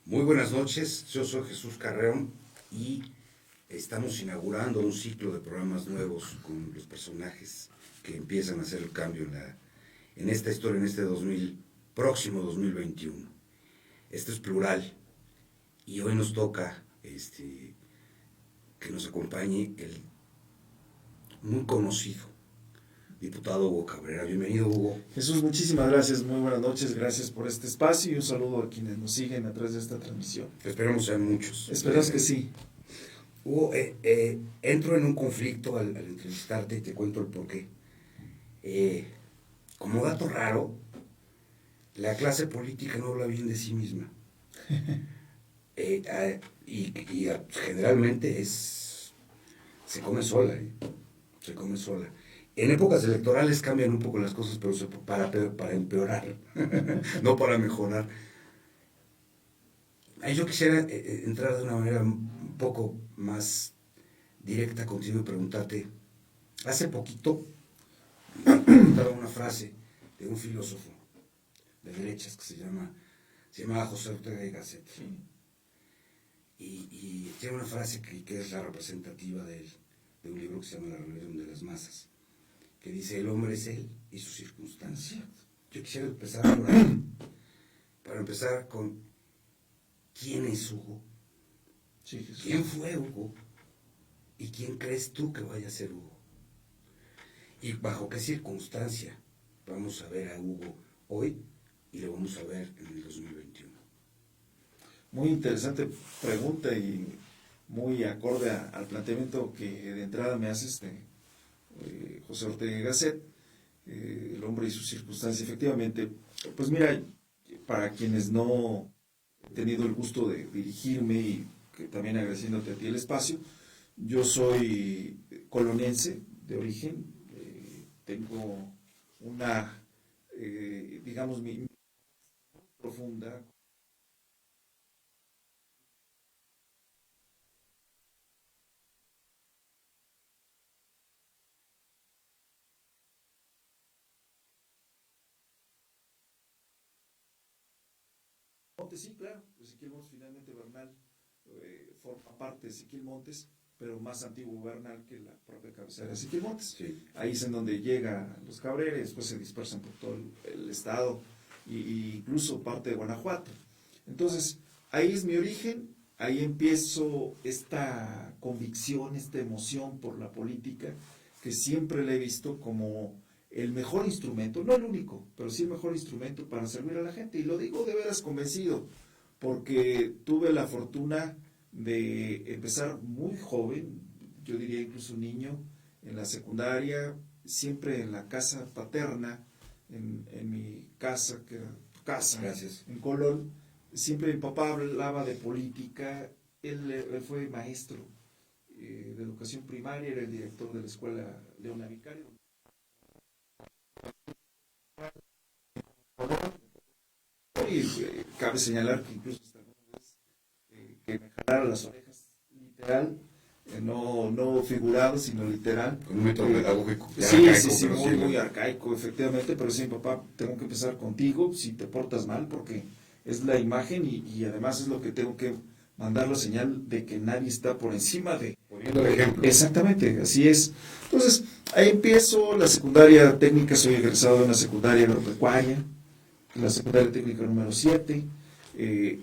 Muy buenas noches, yo soy Jesús Carreón y estamos inaugurando un ciclo de programas nuevos con los personajes que empiezan a hacer el cambio en esta historia, en este próximo 2021. Esto es plural y hoy nos toca que nos acompañe el muy conocido diputado Hugo Cabrera. Bienvenido, Hugo. Jesús, muchísimas gracias, muy buenas noches, gracias por este espacio y un saludo a quienes nos siguen a través de esta transmisión. Esperemos sean muchos. Esperamos que sí. Hugo, entro en un conflicto al entrevistarte y te cuento el porqué. Como dato raro, la clase política no habla bien de sí misma. Y generalmente se come sola. Se come sola. En épocas electorales cambian un poco las cosas, pero para empeorar, no para mejorar. Yo quisiera entrar de una manera un poco más directa contigo y preguntarte. Hace poquito me preguntaba una frase de un filósofo de derechas que se llamaba José Ortega y Gasset. Sí. Y tiene una frase que es la representativa de un libro que se llama La rebelión de las masas, que dice: el hombre es él y sus circunstancias. Yo quisiera empezar por ahí, para empezar con ¿quién es Hugo? Sí, Jesús. ¿Quién fue Hugo? ¿Y quién crees tú que vaya a ser Hugo? ¿Y bajo qué circunstancia vamos a ver a Hugo hoy y lo vamos a ver en el 2021? Muy interesante pregunta y muy acorde al planteamiento que de entrada me haces José Ortega y Gasset, el hombre y sus circunstancias. Efectivamente, pues mira, para quienes no he tenido el gusto de dirigirme y que también agradeciéndote a ti el espacio, yo soy coloniense de origen, tengo una, digamos, mi profunda. Montes, sí, claro, Ezequiel Montes, finalmente Bernal forma parte de Ezequiel Montes, pero más antiguo Bernal que la propia cabecera de Ezequiel Montes. Sí. Ahí es en donde llegan los Cabreres, después se dispersan por todo el estado e incluso parte de Guanajuato. Entonces, ahí es mi origen, ahí empiezo esta convicción, esta emoción por la política, que siempre la he visto como el mejor instrumento, no el único, pero sí el mejor instrumento para servir a la gente. Y lo digo de veras convencido, porque tuve la fortuna de empezar muy joven, yo diría incluso niño, en la secundaria, siempre en la casa paterna, en mi casa, que era tu casa, Gracias. en Colón. Siempre mi papá hablaba de política, él fue maestro de educación primaria, era el director de la escuela Leona Vicario. Y cabe señalar que incluso hasta alguna vez que me jalaron las orejas, literal, no figurado, sino literal. Con un método pedagógico. Sí, Arcaico, sí, pero muy arcaico, efectivamente, pero sí, papá, tengo que empezar contigo si te portas mal, porque es la imagen y además es lo que tengo que mandar la señal de que nadie está por encima de... Poniendo el ejemplo. Exactamente, así es. Entonces, ahí empiezo la secundaria técnica, soy egresado de una secundaria agropecuaria, la secundaria técnica número 7.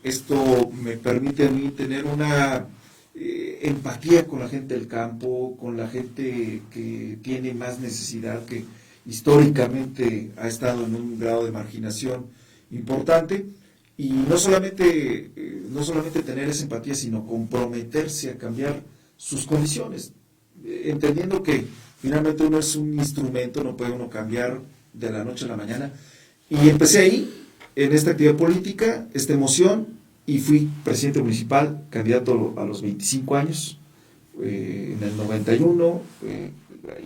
Esto me permite a mí tener una empatía con la gente del campo, con la gente que tiene más necesidad, que históricamente ha estado en un grado de marginación importante, y no solamente tener esa empatía, sino comprometerse a cambiar sus condiciones, entendiendo que finalmente uno es un instrumento, no puede uno cambiar de la noche a la mañana. Y empecé ahí, en esta actividad política, esta emoción, y fui presidente municipal, candidato a los 25 años, en el 91,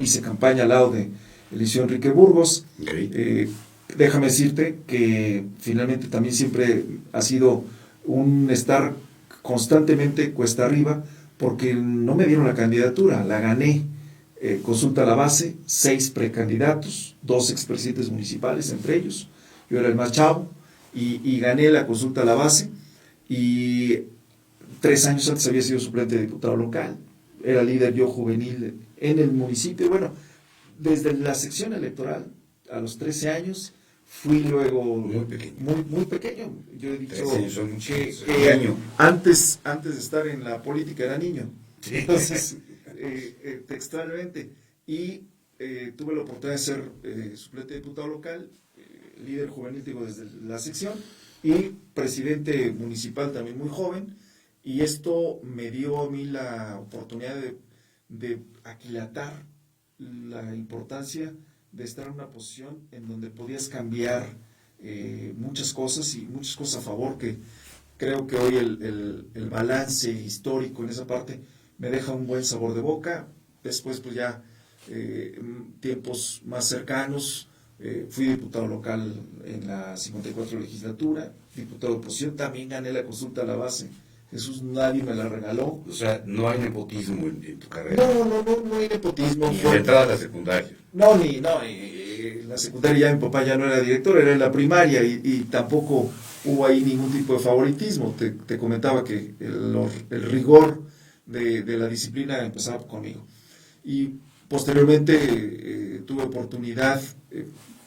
hice campaña al lado de Eliseo Enrique Burgos. Okay. Déjame decirte que finalmente también siempre ha sido un estar constantemente cuesta arriba, porque no me dieron la candidatura, la gané. Consulta a la base, 6 precandidatos, 2 expresidentes municipales entre ellos, yo era el más chavo, y gané la consulta a la base, y 3 años antes había sido suplente de diputado local, era líder yo juvenil en el municipio. Bueno, desde la sección electoral a los 13 años fui luego muy pequeño. Yo he dicho que antes de estar en la política era niño. Sí. Entonces, textualmente. Y tuve la oportunidad de ser suplente de diputado local, líder juvenil, digo, desde la sección, y presidente municipal también muy joven. Y esto me dio a mí la oportunidad de aquilatar la importancia de estar en una posición en donde podías cambiar muchas cosas y muchas cosas a favor, que creo que hoy el balance histórico en esa parte me deja un buen sabor de boca. Después pues ya tiempos más cercanos, fui diputado local en la 54 legislatura, diputado de oposición, también gané la consulta a la base. Jesús, nadie me la regaló. O sea, no hay nepotismo en tu carrera. No hay nepotismo. Ni de entrada a la secundaria. La secundaria ya mi papá ya no era director, era en la primaria y tampoco hubo ahí ningún tipo de favoritismo. Te comentaba que el rigor de la disciplina empezaba conmigo. Y posteriormente tuve oportunidad,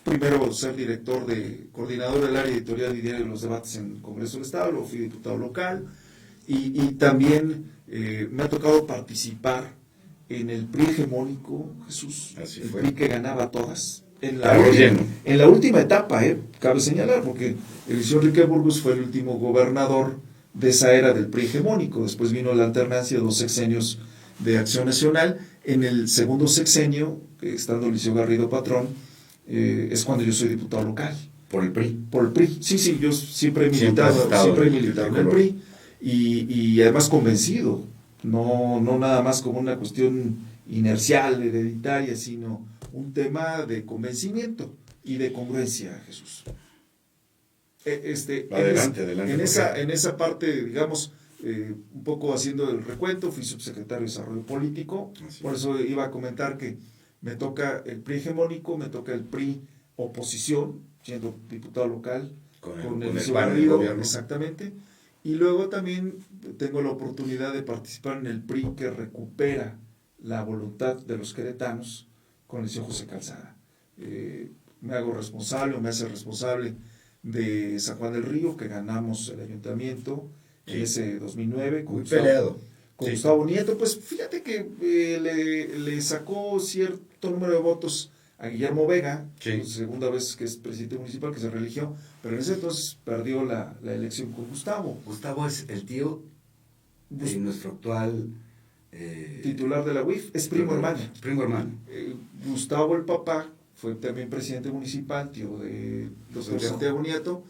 primero ser director coordinador del área editorial y diario de los debates en el Congreso del Estado, luego fui diputado local. Y también me ha tocado participar en el PRI hegemónico, Jesús, así el fue. PRI que ganaba todas. En la última etapa, cabe señalar, porque Eliseo Enrique Burgos fue el último gobernador de esa era del PRI hegemónico. Después vino la alternancia de 2 sexenios de Acción Nacional. En el segundo sexenio, estando Eliseo Garrido Patrón, es cuando yo soy diputado local. ¿Por el PRI? Por el PRI, sí, yo siempre he militado en el PRI. Y además convencido, no nada más como una cuestión inercial, hereditaria, sino un tema de convencimiento y de congruencia, Jesús. Adelante. En esa parte, digamos, un poco haciendo el recuento, fui subsecretario de Desarrollo Político, por eso iba a comentar que me toca el PRI hegemónico, me toca el PRI oposición, siendo diputado local, con el Garrido, exactamente. Y luego también tengo la oportunidad de participar en el PRI que recupera la voluntad de los queretanos con el señor José Calzada. Me hace responsable de San Juan del Río, que ganamos el ayuntamiento en ese 2009. Muy peleado. Con Gustavo Nieto, pues fíjate que le sacó cierto número de votos a Guillermo Vega, segunda vez que es presidente municipal, que se reeligió, pero en ese entonces perdió la elección con Gustavo. Gustavo es el tío de nuestro actual titular de la UIF, es primo hermano. Gustavo, el papá, fue también presidente municipal, tío de doctor Santiago Nieto,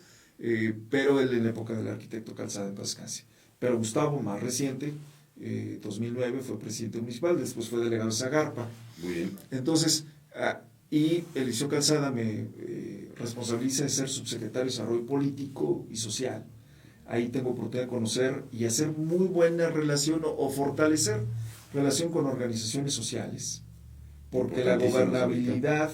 pero él en la época del arquitecto Calzada, en paz descanse. Pero Gustavo, más reciente, 2009, fue presidente municipal, después fue delegado de Zagarpa. Muy bien. Entonces, y Eliseo Calzada me responsabiliza de ser subsecretario de Desarrollo Político y Social. Ahí tengo oportunidad de conocer y hacer muy buena relación o fortalecer relación con organizaciones sociales, porque la gobernabilidad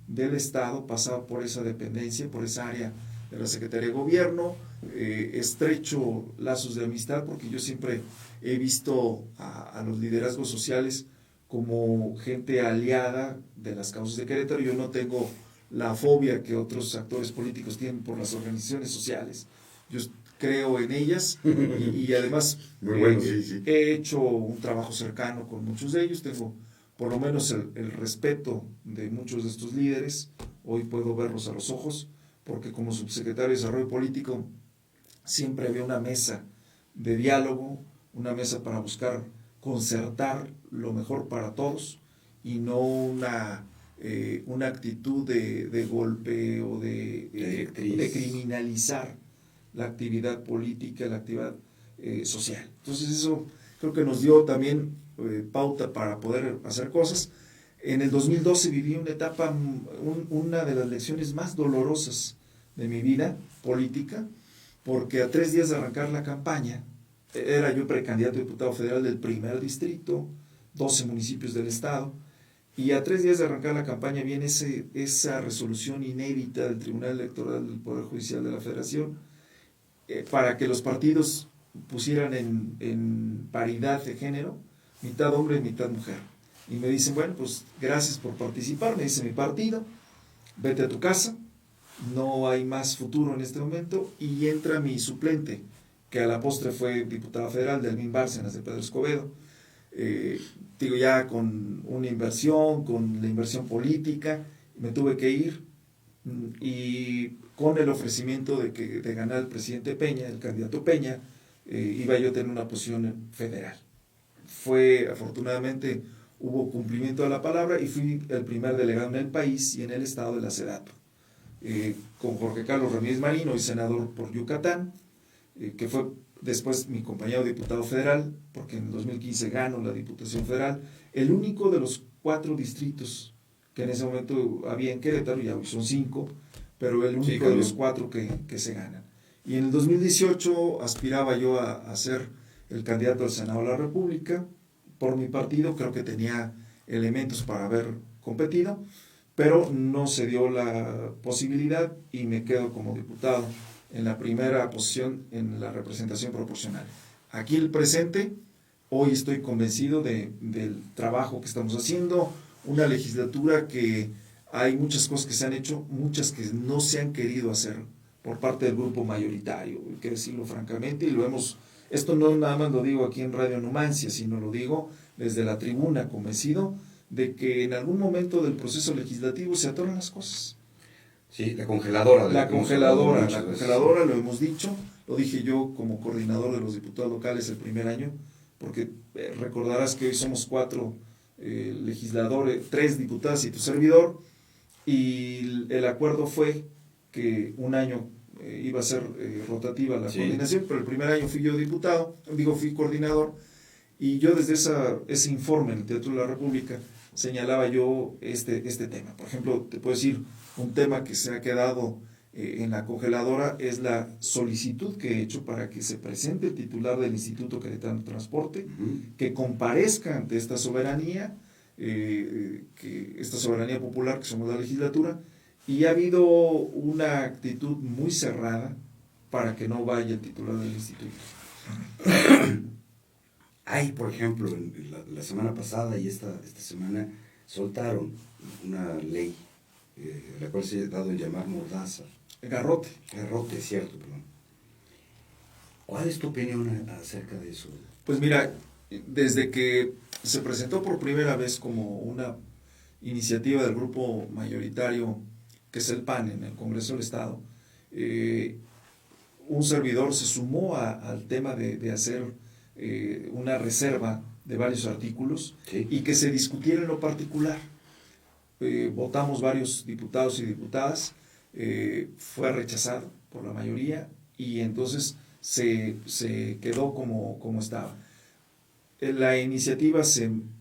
del Estado pasa por esa dependencia, por esa área de la Secretaría de Gobierno, estrecho lazos de amistad, porque yo siempre he visto a los liderazgos sociales como gente aliada de las causas de Querétaro. Yo no tengo la fobia que otros actores políticos tienen por las organizaciones sociales. Yo creo en ellas y además he hecho un trabajo cercano con muchos de ellos. Tengo por lo menos el respeto de muchos de estos líderes. Hoy puedo verlos a los ojos, porque como subsecretario de Desarrollo Político siempre había una mesa de diálogo, una mesa para buscar concertar lo mejor para todos y no una actitud de golpe o de criminalizar la actividad política, la actividad social. Entonces eso creo que nos dio también pauta para poder hacer cosas. En el 2012 viví una etapa, una de las lecciones más dolorosas de mi vida política, porque a 3 días de arrancar la campaña, era yo precandidato a diputado federal del primer distrito, 12 municipios del estado, y a 3 días de arrancar la campaña viene esa resolución inédita del Tribunal Electoral del Poder Judicial de la Federación, para que los partidos pusieran en paridad de género, mitad hombre y mitad mujer. Y me dicen, bueno, pues gracias por participar, me dice mi partido, vete a tu casa, no hay más futuro en este momento, y entra mi suplente, que a la postre fue diputada federal de Elvin Bárcenas de Pedro Escobedo, digo, ya con una inversión, con la inversión política, me tuve que ir, y con el ofrecimiento de ganar el presidente Peña, el candidato Peña, iba yo a tener una posición federal. Afortunadamente, hubo cumplimiento de la palabra y fui el primer delegado en el país y en el estado de la SEDATU. Con Jorge Carlos Ramírez Marín, hoy senador por Yucatán, que fue después mi compañero diputado federal, porque en 2015 ganó la Diputación Federal, el único de los 4 distritos que en ese momento había en Querétaro, ya hoy son 5, pero el único de los 4 que se ganan. Y en el 2018 aspiraba yo a ser el candidato al Senado de la República. Por mi partido creo que tenía elementos para haber competido, pero no se dio la posibilidad y me quedo como diputado en la primera posición en la representación proporcional. Aquí el presente, hoy estoy convencido del trabajo que estamos haciendo, una legislatura que hay muchas cosas que se han hecho, muchas que no se han querido hacer por parte del grupo mayoritario, hay que decirlo francamente, y lo hemos, esto no nada más lo digo aquí en Radio Numancia, sino lo digo desde la tribuna, convencido de que en algún momento del proceso legislativo se atoran las cosas. Sí, la congeladora. La congeladora, lo hemos dicho, lo dije yo como coordinador de los diputados locales el primer año, porque recordarás que hoy somos 4 legisladores, 3 diputadas y tu servidor, y el acuerdo fue que un año iba a ser rotativa la coordinación, pero el primer año fui yo fui coordinador, y yo desde ese informe en el Teatro de la República señalaba yo este tema. Por ejemplo, te puedo decir, un tema que se ha quedado en la congeladora es la solicitud que he hecho para que se presente el titular del Instituto Queretano de Transporte, que comparezca ante esta soberanía, esta soberanía popular que somos la legislatura, y ha habido una actitud muy cerrada para que no vaya el titular del instituto. Hay, por ejemplo, la semana pasada y esta semana soltaron una ley, la cual se ha dado en llamar Mordaza. Garrote, cierto, perdón. ¿Cuál es tu opinión acerca de eso? Pues mira, desde que se presentó por primera vez como una iniciativa del grupo mayoritario, que es el PAN en el Congreso del Estado, un servidor se sumó al tema de hacer una reserva de varios artículos, sí, y que se discutiera en lo particular. Votamos varios diputados y diputadas, fue rechazado por la mayoría y entonces se quedó como estaba. La iniciativa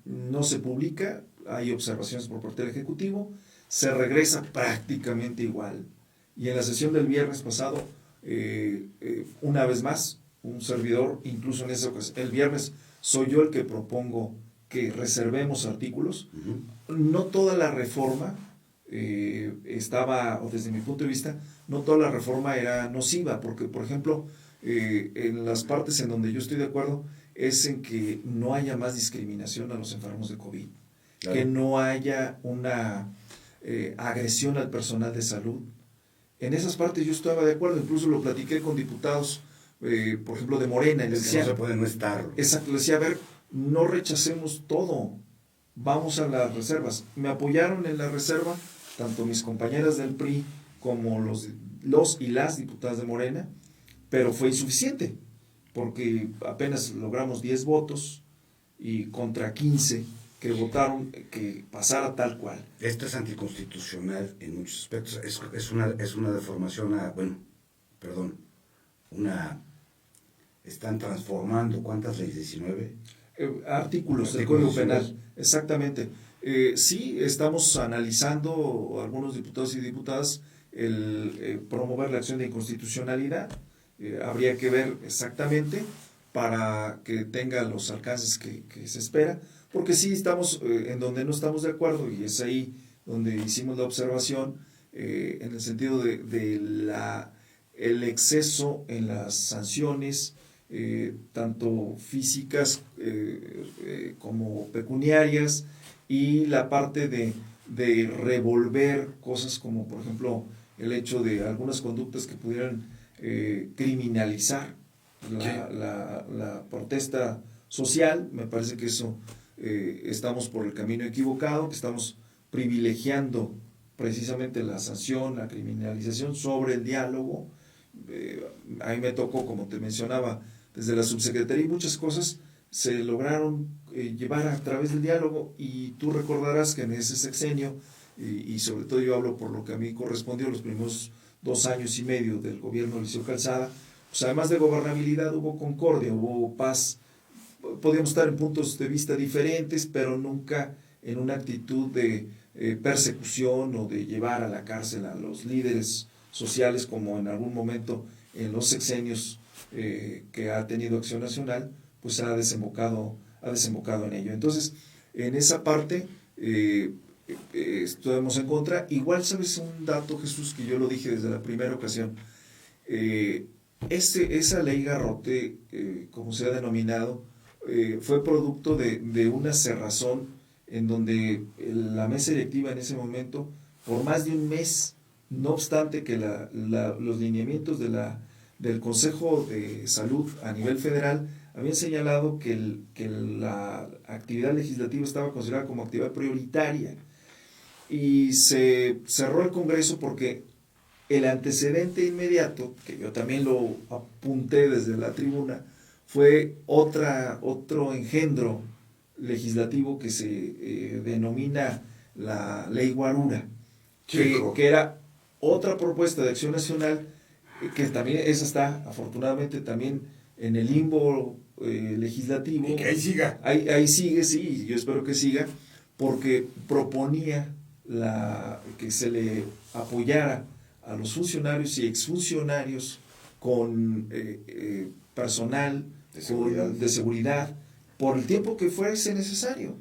no se publica, hay observaciones por parte del Ejecutivo, se regresa prácticamente igual. Y en la sesión del viernes pasado, una vez más, un servidor, incluso en esa ocasión, el viernes soy yo el que propongo que reservemos artículos. No toda la reforma estaba, o desde mi punto de vista, no toda la reforma era nociva, porque, por ejemplo, en las partes en donde yo estoy de acuerdo es en que no haya más discriminación a los enfermos de COVID, claro, que no haya una agresión al personal de salud. En esas partes yo estaba de acuerdo, incluso lo platiqué con diputados, por ejemplo, de Morena, y les decía, no se puede no estar. Exacto, les decía, a ver, no rechacemos todo, vamos a las reservas. Me apoyaron en la reserva, tanto mis compañeras del PRI como los y las diputadas de Morena, pero fue insuficiente, porque apenas logramos 10 votos y contra 15 que votaron que pasara tal cual. Esto es anticonstitucional en muchos aspectos, es una deformación están transformando, ¿cuántas leyes? 19 artículos del Código Penal, exactamente. Sí, estamos analizando, algunos diputados y diputadas, el promover la acción de inconstitucionalidad. Habría que ver exactamente para que tenga los alcances que se espera, porque sí estamos en donde no estamos de acuerdo, y es ahí donde hicimos la observación, en el sentido de la el exceso en las sanciones, tanto físicas como pecuniarias, y la parte de revolver cosas como, por ejemplo, el hecho de algunas conductas que pudieran criminalizar la protesta social. Me parece que eso estamos por el camino equivocado, que estamos privilegiando precisamente la sanción, la criminalización sobre el diálogo. A mí me tocó, como te mencionaba, desde la subsecretaría, y muchas cosas se lograron llevar a través del diálogo, y tú recordarás que en ese sexenio, y sobre todo yo hablo por lo que a mí correspondió los primeros 2 años y medio del gobierno de Eliseo Calzada, pues además de gobernabilidad hubo concordia, hubo paz. Podíamos estar en puntos de vista diferentes, pero nunca en una actitud de persecución o de llevar a la cárcel a los líderes sociales, como en algún momento en los sexenios que ha tenido Acción Nacional, pues ha desembocado en ello. Entonces, en esa parte estuvimos en contra. Igual, ¿sabes un dato, Jesús, que yo lo dije desde la primera ocasión? Esa ley Garrote, como se ha denominado, fue producto de una cerrazón en donde la mesa directiva en ese momento, por más de un mes, no obstante que los lineamientos del Consejo de Salud a nivel federal habían señalado que la actividad legislativa estaba considerada como actividad prioritaria, y se cerró el Congreso porque el antecedente inmediato, que yo también lo apunté desde la tribuna, fue otro engendro legislativo que se denomina la Ley Guarura, que era otra propuesta de Acción Nacional, que también esa está afortunadamente también en el limbo legislativo. Y que ahí siga. Ahí sigue, sí, yo espero que siga, porque proponía que se le apoyara a los funcionarios y exfuncionarios con personal de seguridad por el tiempo que fuese necesario.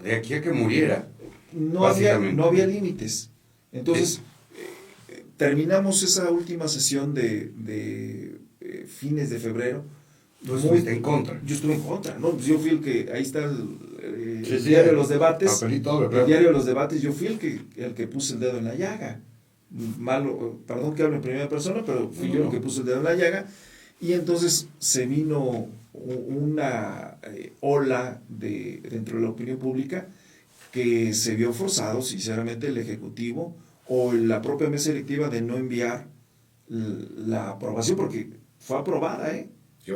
De aquí a que muriera. No había límites. Entonces, terminamos esa última sesión de fines de febrero. ¿Tú estuviste en contra? Yo estuve en contra, ¿no? Yo fui el que, ahí está el diario de los debates. El diario de los debates, yo fui el que puse el dedo en la llaga. Malo, perdón que hable en primera persona, pero fui yo el que puse el dedo en la llaga. Y entonces se vino una ola dentro de la opinión pública, que se vio forzado, sinceramente, el Ejecutivo o la propia mesa directiva de no enviar la aprobación, porque fue aprobada,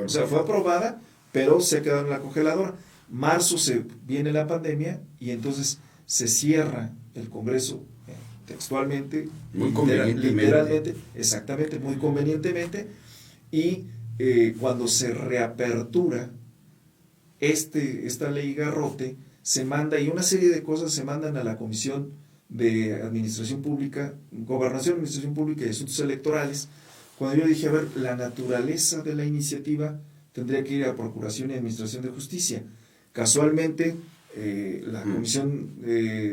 o sea, fue aprobada, pero se quedó en la congeladora. Marzo se viene la pandemia, y entonces se cierra el Congreso textualmente, muy convenientemente. Literalmente, exactamente, muy convenientemente, y cuando se reapertura esta ley Garrote, se manda, y una serie de cosas se mandan a la Comisión de Administración Pública, Gobernación, Administración Pública y Asuntos Electorales, cuando yo dije, a ver, la naturaleza de la iniciativa tendría que ir a Procuración y Administración de Justicia. Casualmente, la comisión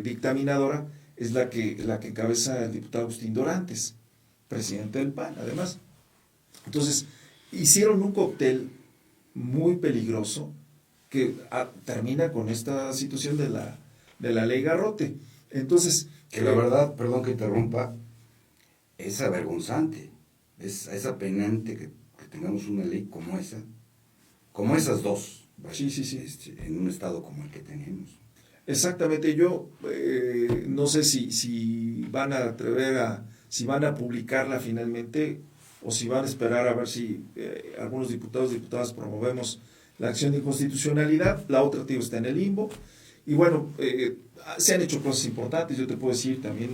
dictaminadora es la que encabeza el diputado Agustín Dorantes, presidente del PAN, además. Entonces, hicieron un cóctel muy peligroso que termina con esta situación de la ley Garrote. Entonces, que la verdad, perdón que interrumpa, es avergonzante, es apenante que tengamos una ley como esa, como esas dos, sí. En un estado como el que tenemos. Exactamente. Yo no sé si van a atrever si van a publicarla finalmente, o si van a esperar a ver si algunos diputados y diputadas promovemos la acción de inconstitucionalidad. La otra, tío, está en el limbo. Y bueno, se han hecho cosas importantes. Yo te puedo decir también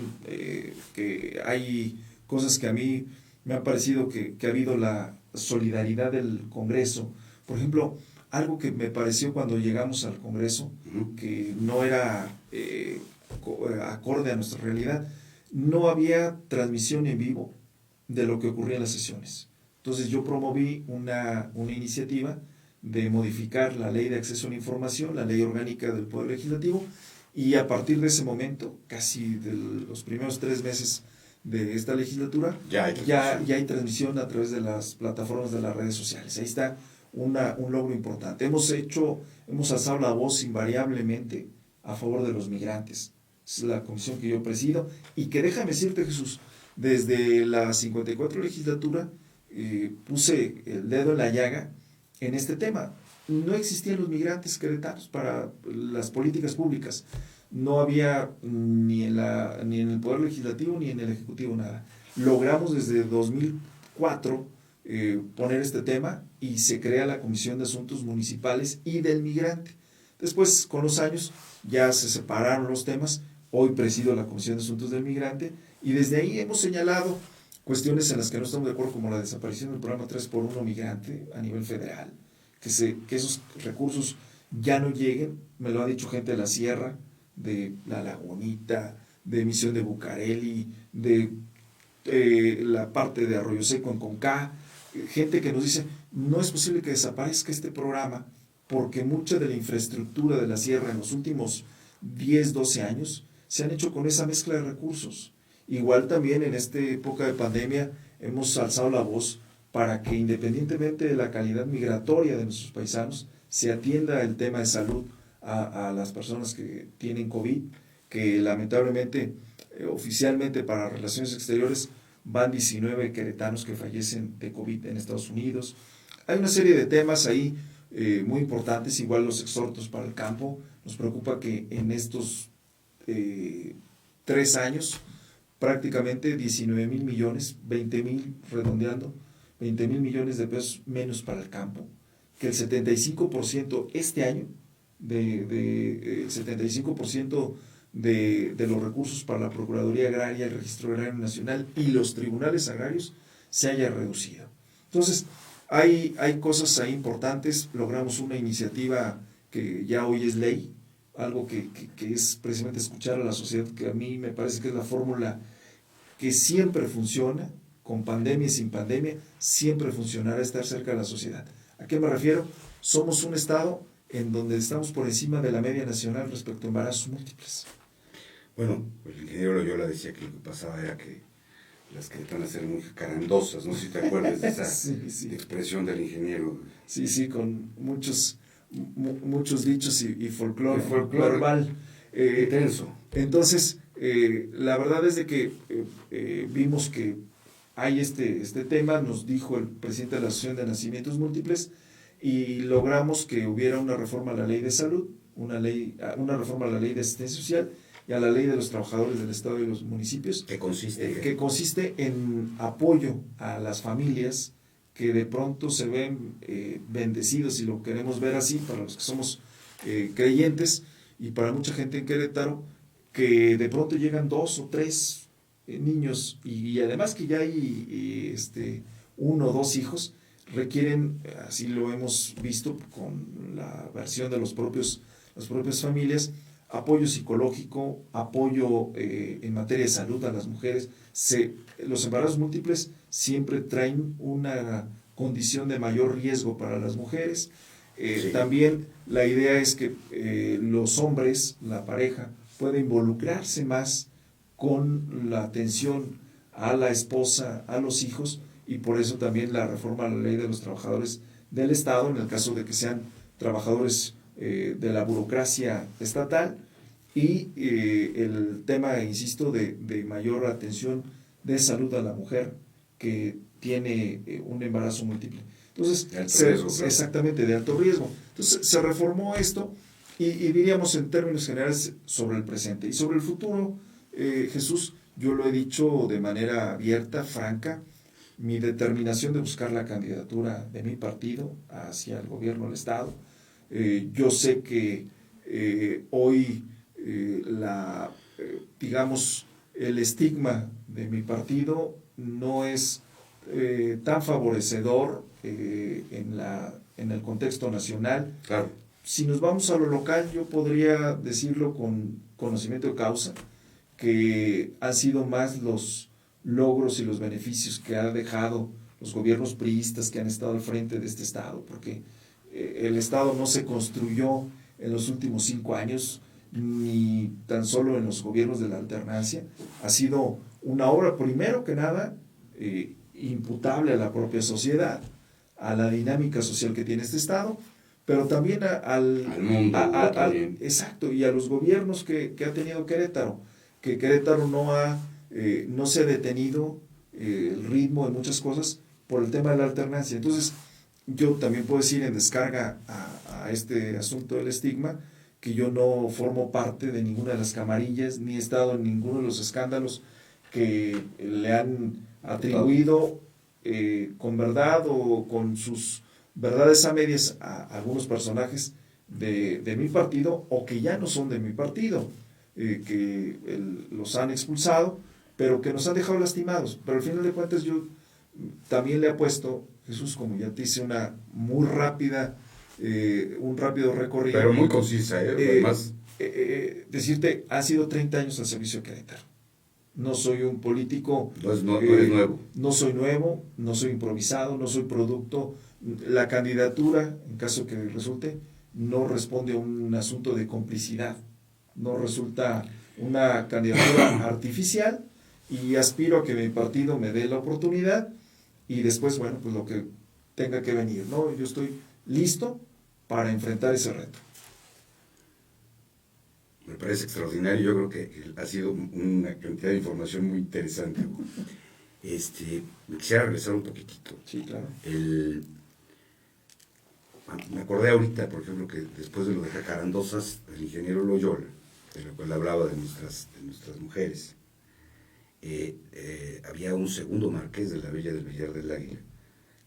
que hay cosas que a mí me ha parecido que ha habido la solidaridad del Congreso. Por ejemplo, algo que me pareció cuando llegamos al Congreso, que no era acorde a nuestra realidad, no había transmisión en vivo de lo que ocurría en las sesiones. Entonces yo promoví una iniciativa de modificar la ley de acceso a la información, la ley orgánica del Poder Legislativo, y a partir de ese momento, casi de los primeros 3 meses de esta legislatura, ya hay transmisión a través de las plataformas de las redes sociales. Ahí está un logro importante. Hemos alzado la voz invariablemente a favor de los migrantes. Es la comisión que yo presido y que, déjame decirte, Jesús, desde la 54 legislatura puse el dedo en la llaga en este tema. No existían los migrantes queretanos para las políticas públicas. No había ni en el Poder Legislativo ni en el Ejecutivo nada. Logramos desde 2004 poner este tema y se crea la Comisión de Asuntos Municipales y del Migrante. Después, con los años, ya se separaron los temas. Hoy presido la Comisión de Asuntos del Migrante y desde ahí hemos señalado cuestiones en las que no estamos de acuerdo, como la desaparición del programa 3x1 Migrante a nivel federal, que esos recursos ya no lleguen. Me lo ha dicho gente de la Sierra, de La Lagunita, de Misión de Bucareli, de la parte de Arroyo Seco en Conca, gente que nos dice, no es posible que desaparezca este programa porque mucha de la infraestructura de la Sierra en los últimos 10, 12 años se han hecho con esa mezcla de recursos. Igual también en esta época de pandemia hemos alzado la voz para que, independientemente de la calidad migratoria de nuestros paisanos, se atienda el tema de salud a las personas que tienen COVID, que lamentablemente, oficialmente para Relaciones Exteriores, van 19 queretanos que fallecen de COVID en Estados Unidos. Hay una serie de temas ahí muy importantes, igual los exhortos para el campo. Nos preocupa que en estos 3 años, prácticamente 19,000 millones, 20,000 redondeando, 20,000 millones de pesos menos para el campo, que el 75% este año, el 75% de los recursos para la Procuraduría Agraria, el Registro Agrario Nacional y los tribunales agrarios se haya reducido. Entonces, hay cosas ahí importantes. Logramos una iniciativa que ya hoy es ley, algo que es precisamente escuchar a la sociedad, que a mí me parece que es la fórmula que siempre funciona, con pandemia y sin pandemia, siempre funcionará estar cerca de la sociedad. ¿A qué me refiero? Somos un estado en donde estamos por encima de la media nacional respecto a embarazos múltiples. Bueno, el ingeniero Loyola decía que lo que pasaba era que las queretanas eran muy carandosas, no sé si te acuerdas de esa sí. expresión del ingeniero. Sí, con muchos dichos y folclore verbal. Intenso. Entonces, la verdad es de que vimos que hay este tema, nos dijo el presidente de la Asociación de Nacimientos Múltiples, y logramos que hubiera una reforma a la ley de salud, una reforma a la ley de asistencia social y a la ley de los trabajadores del Estado y los municipios. ¿Qué consiste? Que consiste en apoyo a las familias que de pronto se ven bendecidos, y lo queremos ver así, para los que somos creyentes, y para mucha gente en Querétaro, que de pronto llegan 2 o 3 niños, y además que ya hay 1 o 2 hijos, requieren, así lo hemos visto con la versión de las propias familias, apoyo psicológico, apoyo en materia de salud a las mujeres. Los embarazos múltiples siempre traen una condición de mayor riesgo para las mujeres. Sí. También la idea es que los hombres, la pareja, pueda involucrarse más con la atención a la esposa, a los hijos, y por eso también la reforma a la ley de los trabajadores del Estado, en el caso de que sean trabajadores de la burocracia estatal, y el tema, insisto, de mayor atención de salud a la mujer que tiene un embarazo múltiple. Entonces, exactamente, de alto riesgo. Entonces, se reformó esto, y diríamos en términos generales sobre el presente. Y sobre el futuro, Jesús, yo lo he dicho de manera abierta, franca, mi determinación de buscar la candidatura de mi partido hacia el gobierno del Estado. Yo sé que hoy digamos, el estigma de mi partido no es tan favorecedor en el contexto nacional. Claro. Si nos vamos a lo local, yo podría decirlo con conocimiento de causa, que han sido más los logros y los beneficios que han dejado los gobiernos priistas que han estado al frente de este Estado, porque el Estado no se construyó en los últimos 5 años, ni tan solo en los gobiernos de la alternancia. Ha sido una obra, primero que nada, imputable a la propia sociedad, a la dinámica social que tiene este Estado, pero también al mundo. Exacto, y a los gobiernos que ha tenido Querétaro, que Querétaro no se ha detenido el ritmo de muchas cosas por el tema de la alternancia. Entonces, yo también puedo decir en descarga a este asunto del estigma que yo no formo parte de ninguna de las camarillas, ni he estado en ninguno de los escándalos que le han atribuido con verdad o con sus verdades a medias a algunos personajes de mi partido o que ya no son de mi partido, que los han expulsado, pero que nos han dejado lastimados. Pero al final de cuentas yo también le apuesto, Jesús, como ya te hice una muy rápida, un rápido recorrido. Pero muy concisa, además. Decirte, ha sido 30 años al servicio de Querétaro. No soy un político. No eres nuevo. No soy nuevo, no soy improvisado, no soy producto. La candidatura, en caso que resulte, no responde a un asunto de complicidad. No resulta una candidatura artificial y aspiro a que mi partido me dé la oportunidad y después, bueno, pues lo que tenga que venir, ¿no? Yo estoy listo para enfrentar ese reto. Me parece extraordinario, yo creo que ha sido una cantidad de información muy interesante. Me quisiera regresar un poquitito. Sí, claro. Me acordé ahorita, por ejemplo, que después de lo de Jacarandosas, el ingeniero Loyola, de lo cual hablaba de nuestras mujeres, había un segundo marqués de la Villa del Villar del Águila,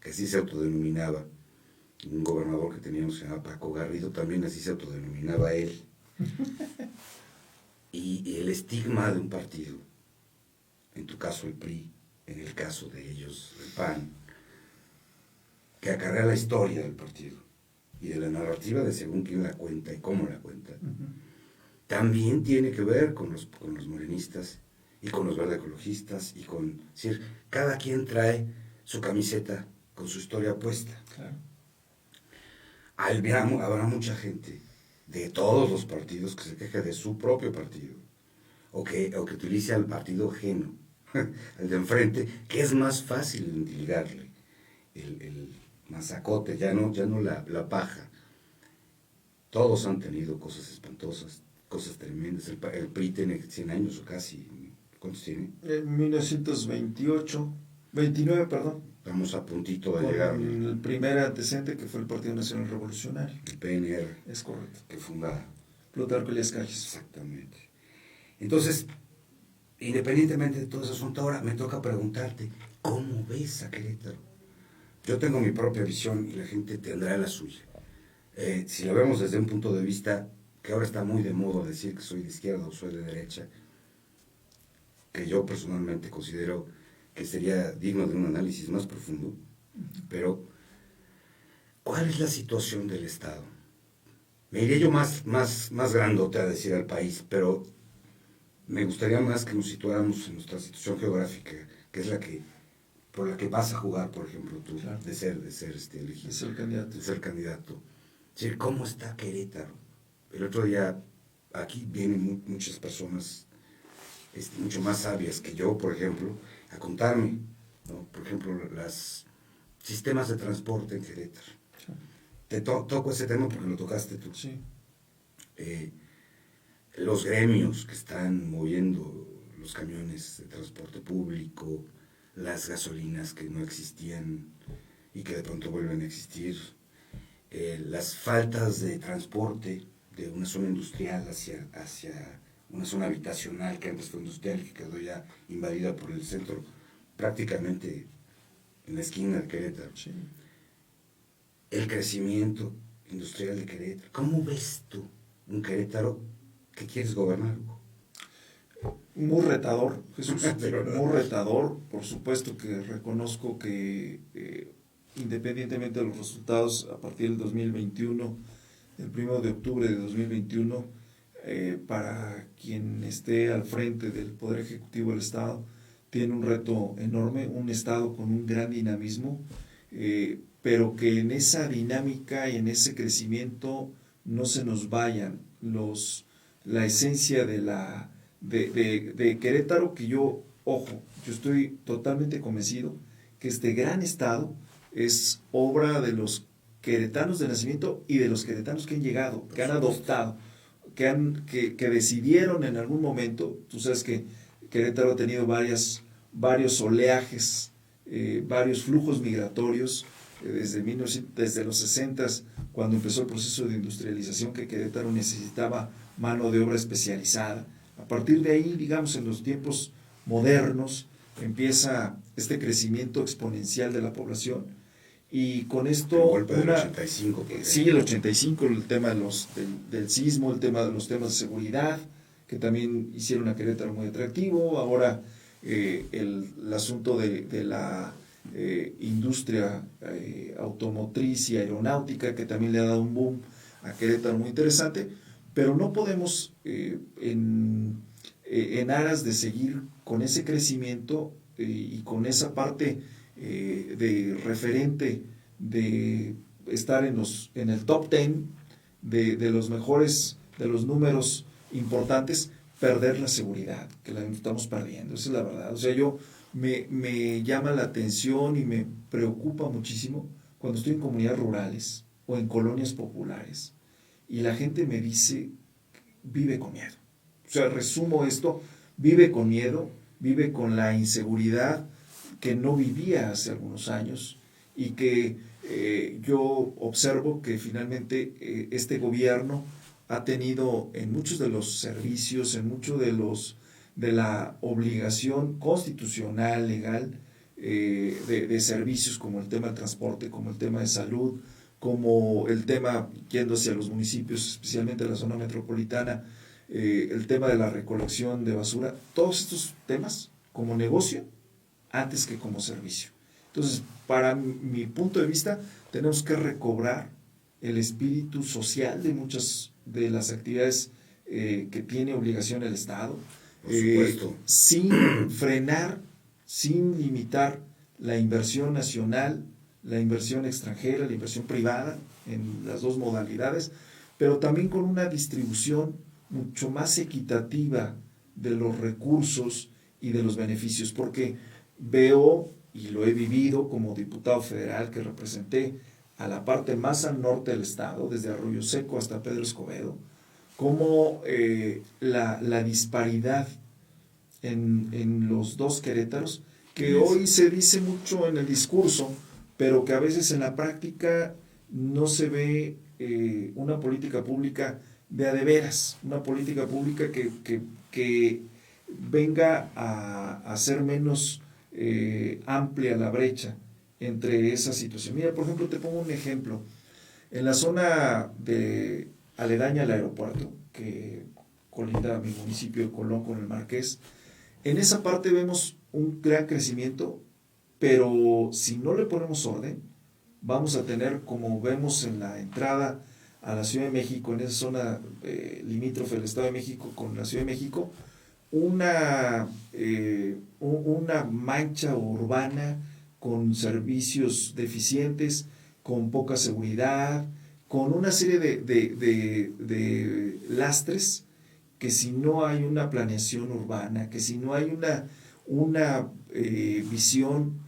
que así se autodenominaba, un gobernador que teníamos que se llamaba Paco Garrido, también así se autodenominaba él. Y el estigma de un partido, en tu caso el PRI, en el caso de ellos el PAN, que acarrea la historia del partido y de la narrativa de según quién la cuenta y cómo la cuenta, también tiene que ver con los morenistas y con los verde ecologistas y con, es decir, cada quien trae su camiseta con su historia puesta. Claro. Habrá mucha gente de todos los partidos que se queje de su propio partido o que utilice al partido ajeno, al de enfrente, que es más fácil endilgarle el mazacote, ya no la paja. Todos han tenido cosas espantosas, cosas tremendas. El PRI tiene 100 años o casi. ¿Cuántos tiene? En 29, perdón. Estamos a puntito de llegar. El primer antecedente que fue el Partido Nacional Revolucionario. El PNR. Es correcto. Que funda Plutarco Elías Calles. Exactamente. Entonces, independientemente de todo ese asunto, ahora me toca preguntarte, ¿cómo ves a Querétaro? Yo tengo mi propia visión y la gente tendrá la suya. Si lo vemos desde un punto de vista que ahora está muy de moda decir que soy de izquierda o soy de derecha, que yo personalmente considero que sería digno de un análisis más profundo, pero ¿cuál es la situación del Estado? Me iría yo más grandote a decir al país, pero me gustaría más que nos situáramos en nuestra situación geográfica, que es por la que vas a jugar, por ejemplo, tú, claro, de ser elegido. De ser candidato. De ser candidato. Es decir, ¿cómo está Querétaro? El otro día, aquí vienen muchas personas mucho más sabias que yo, por ejemplo, a contarme, ¿no? Por ejemplo, los sistemas de transporte en Querétaro. Sí. Te toco ese tema porque lo tocaste tú. Sí. Los gremios que están moviendo los camiones de transporte público, las gasolinas que no existían y que de pronto vuelven a existir, las faltas de transporte de una zona industrial hacia una zona habitacional que antes fue industrial y que quedó ya invadida por el centro, prácticamente en la esquina de Querétaro. Sí. El crecimiento industrial de Querétaro. ¿Cómo ves tú un Querétaro que quieres gobernar, Hugo? Muy retador, Jesús, muy retador. Por supuesto que reconozco que independientemente de los resultados a partir del 2021, el 1 de octubre de 2021, para quien esté al frente del Poder Ejecutivo del Estado, tiene un reto enorme, un Estado con un gran dinamismo, pero que en esa dinámica y en ese crecimiento no se nos vayan la esencia de Querétaro, que yo ojo, yo estoy totalmente convencido que este gran estado es obra de los queretanos de nacimiento y de los queretanos que han llegado, que han adoptado, que decidieron en algún momento. Tú sabes que Querétaro ha tenido varios oleajes, varios flujos migratorios, desde los 60, cuando empezó el proceso de industrialización, que Querétaro necesitaba mano de obra especializada. A partir de ahí, digamos, en los tiempos modernos, empieza este crecimiento exponencial de la población, y con esto... El golpe del 85. Sí, el 85, el tema del sismo, los temas de seguridad, que también hicieron a Querétaro muy atractivo. Ahora el asunto de la industria automotriz y aeronáutica, que también le ha dado un boom a Querétaro muy interesante, pero no podemos, en aras de seguir con ese crecimiento y con esa parte de referente, de estar en el top 10 de los mejores, de los números importantes, perder la seguridad, que la estamos perdiendo. Esa es la verdad. O sea, me llama la atención y me preocupa muchísimo cuando estoy en comunidades rurales o en colonias populares y la gente me dice, vive con miedo. O sea, resumo esto: vive con miedo, vive con la inseguridad que no vivía hace algunos años, y que yo observo que finalmente este gobierno ha tenido en muchos de los servicios, en mucho de la obligación constitucional, legal, de servicios, como el tema del transporte, como el tema de salud, como el tema, yendo hacia los municipios, especialmente la zona metropolitana, el tema de la recolección de basura, todos estos temas como negocio antes que como servicio. Entonces, para mi punto de vista, tenemos que recobrar el espíritu social de muchas de las actividades que tiene obligación el Estado, por supuesto, sin frenar, sin limitar la inversión nacional, la inversión extranjera, la inversión privada, en las dos modalidades, pero también con una distribución mucho más equitativa de los recursos y de los beneficios, porque veo, y lo he vivido como diputado federal que representé a la parte más al norte del estado, desde Arroyo Seco hasta Pedro Escobedo, como la disparidad en los dos Querétaros, que hoy se dice mucho en el discurso, pero que a veces en la práctica no se ve una política pública de a de veras, una política pública que venga a hacer menos amplia la brecha entre esa situación. Mira, por ejemplo, te pongo un ejemplo. En la zona aledaña al aeropuerto, que colinda mi municipio de Colón con el Marqués, en esa parte vemos un gran crecimiento, pero si no le ponemos orden, vamos a tener, como vemos en la entrada a la Ciudad de México, en esa zona limítrofe del Estado de México con la Ciudad de México, una mancha urbana con servicios deficientes, con poca seguridad, con una serie de lastres, que si no hay una planeación urbana, que si no hay una visión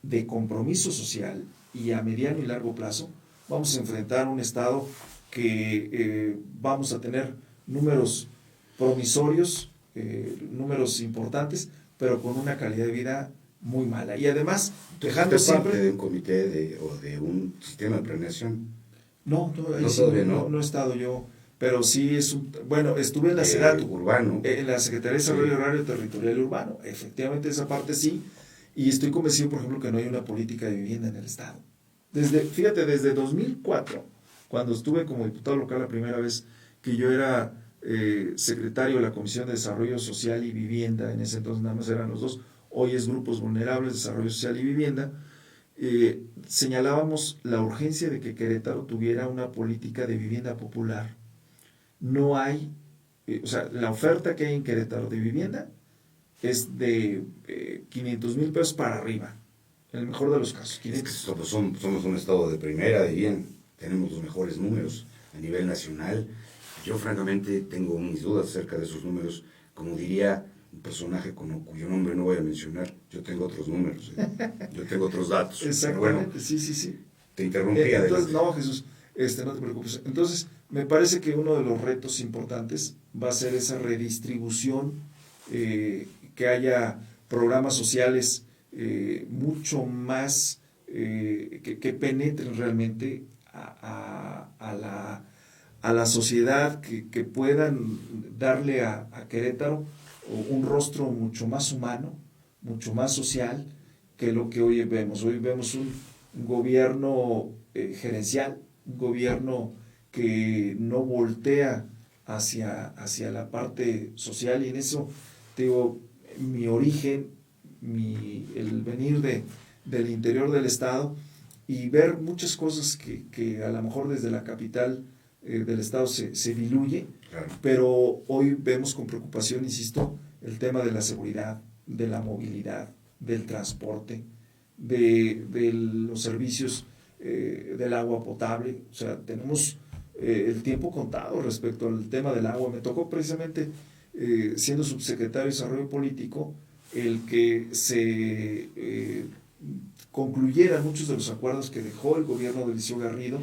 de compromiso social y a mediano y largo plazo, vamos a enfrentar un estado que vamos a tener números promisorios, números importantes, pero con una calidad de vida muy mala. Y además, dejando siempre... parte de un comité o de un sistema de planeación? No, he estado yo, pero sí bueno, estuve en la SEDATU, urbano, en la Secretaría de Desarrollo Agrario Territorial y Urbano, efectivamente esa parte sí, y estoy convencido, por ejemplo, que no hay una política de vivienda en el Estado. Desde 2004, cuando estuve como diputado local la primera vez, que yo era secretario de la Comisión de Desarrollo Social y Vivienda, en ese entonces nada más eran los dos, hoy es Grupos Vulnerables, Desarrollo Social y Vivienda, señalábamos la urgencia de que Querétaro tuviera una política de vivienda popular. No hay, la oferta que hay en Querétaro de vivienda es de 500,000 pesos para arriba, en el mejor de los casos. Es que somos un estado de primera, de bien, tenemos los mejores números a nivel nacional. Yo francamente tengo mis dudas acerca de esos números. Como diría un personaje cuyo nombre no voy a mencionar. Yo tengo otros números, yo tengo otros datos. Exactamente, Bueno, sí. te interrumpí. Entonces, no, Jesús, no te preocupes. Entonces, me parece que uno de los retos importantes va a ser esa redistribución, que haya programas sociales mucho más que penetren realmente a la sociedad, que puedan darle a Querétaro un rostro mucho más humano, mucho más social que lo que hoy vemos. Hoy vemos un gobierno gerencial, un gobierno que no voltea hacia la parte social, y en eso, te digo, mi origen, el venir del interior del estado y ver muchas cosas que a lo mejor desde la capital del estado se diluye, Claro. pero hoy vemos con preocupación, insisto, el tema de la seguridad, de la movilidad, del transporte, de los servicios del agua potable. O sea, tenemos el tiempo contado respecto al tema del agua. Me tocó precisamente, siendo subsecretario de Desarrollo Político, el que se concluyeran muchos de los acuerdos que dejó el gobierno de Eliseo Garrido,